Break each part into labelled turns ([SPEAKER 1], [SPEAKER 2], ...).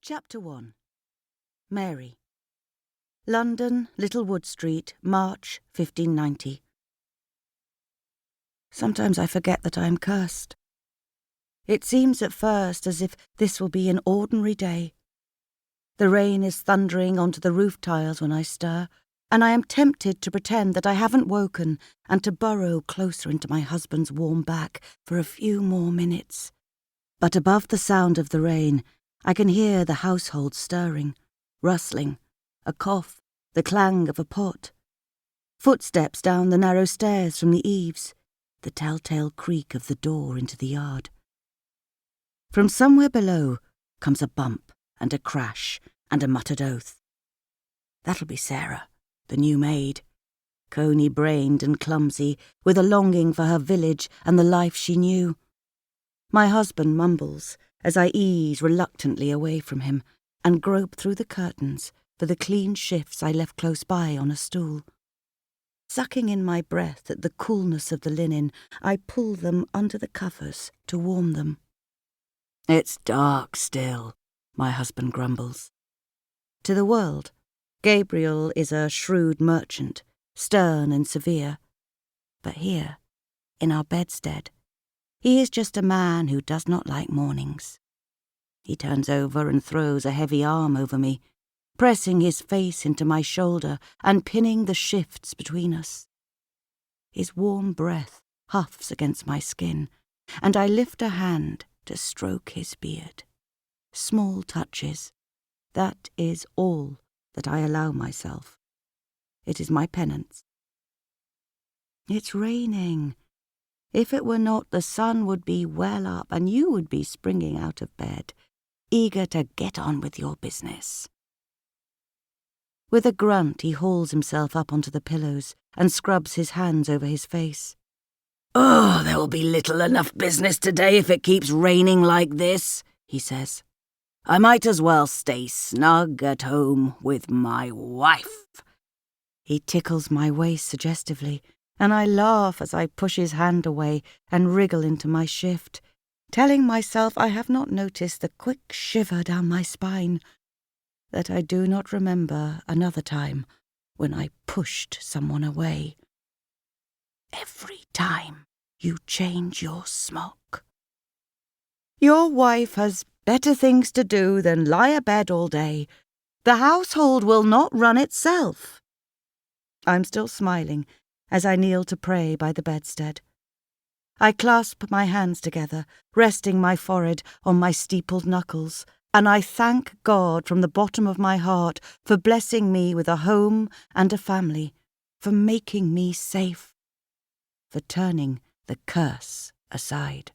[SPEAKER 1] Chapter 1. Mary. London, Littlewood Street, March 1590. Sometimes I forget that I am cursed. It seems at first as if this will be an ordinary day. The rain is thundering onto the roof tiles when I stir, and I am tempted to pretend that I haven't woken and to burrow closer into my husband's warm back for a few more minutes. But above the sound of the rain, I can hear the household stirring, rustling, a cough, the clang of a pot. Footsteps down the narrow stairs from the eaves, the telltale creak of the door into the yard. From somewhere below comes a bump and a crash and a muttered oath. That'll be Sarah, the new maid, coney-brained and clumsy, with a longing for her village and the life she knew. My husband mumbles as I ease reluctantly away from him and grope through the curtains for the clean shifts I left close by on a stool. Sucking in my breath at the coolness of the linen, I pull them under the covers to warm them. It's dark still, my husband grumbles. To the world, Gabriel is a shrewd merchant, stern and severe. But here, in our bedstead, he is just a man who does not like mornings. He turns over and throws a heavy arm over me, pressing his face into my shoulder and pinning the shifts between us. His warm breath huffs against my skin, and I lift a hand to stroke his beard. Small touches. That is all that I allow myself. It is my penance. It's raining. If it were not, the sun would be well up and you would be springing out of bed, eager to get on with your business. With a grunt, he hauls himself up onto the pillows and scrubs his hands over his face. "Oh, there will be little enough business today if it keeps raining like this," he says. "I might as well stay snug at home with my wife." He tickles my waist suggestively, and I laugh as I push his hand away and wriggle into my shift, telling myself I have not noticed the quick shiver down my spine, that I do not remember another time when I pushed someone away. Every time you change your smock. Your wife has better things to do than lie abed all day. The household will not run itself. I'm still smiling as I kneel to pray by the bedstead. I clasp my hands together, resting my forehead on my steepled knuckles, and I thank God from the bottom of my heart for blessing me with a home and a family, for making me safe, for turning the curse aside.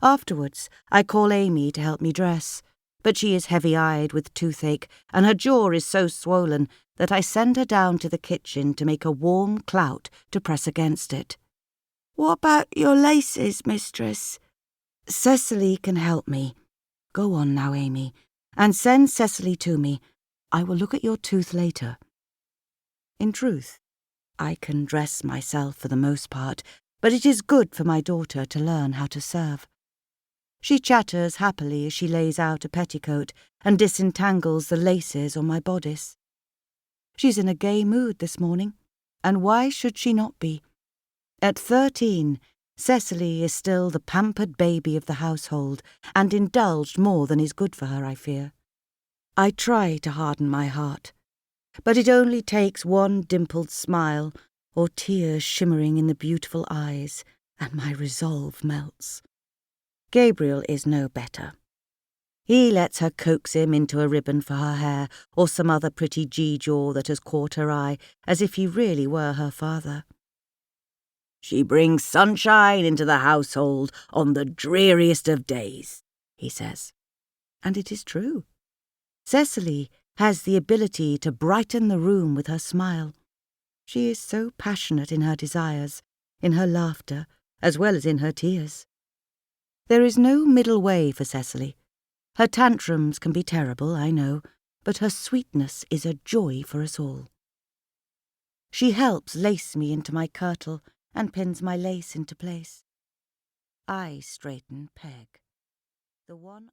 [SPEAKER 1] Afterwards, I call Amy to help me dress, but she is heavy-eyed with toothache, and her jaw is so swollen that I send her down to the kitchen to make a warm clout to press against it. "What about your laces, mistress?" "Cecily can help me. Go on now, Amy, and send Cecily to me. I will look at your tooth later." In truth, I can dress myself for the most part, but it is good for my daughter to learn how to serve. She chatters happily as she lays out a petticoat and disentangles the laces on my bodice. She's in a gay mood this morning, and why should she not be? At 13, Cecily is still the pampered baby of the household, and indulged more than is good for her, I fear. I try to harden my heart, but it only takes one dimpled smile or tears shimmering in the beautiful eyes, and my resolve melts. Gabriel is no better. He lets her coax him into a ribbon for her hair or some other pretty geejaw that has caught her eye, as if he really were her father. "She brings sunshine into the household on the dreariest of days," he says. And it is true. Cecily has the ability to brighten the room with her smile. She is so passionate in her desires, in her laughter, as well as in her tears. There is no middle way for Cecily. Her tantrums can be terrible, I know, but her sweetness is a joy for us all. She helps lace me into my kirtle and pins my lace into place. I straighten peg. The one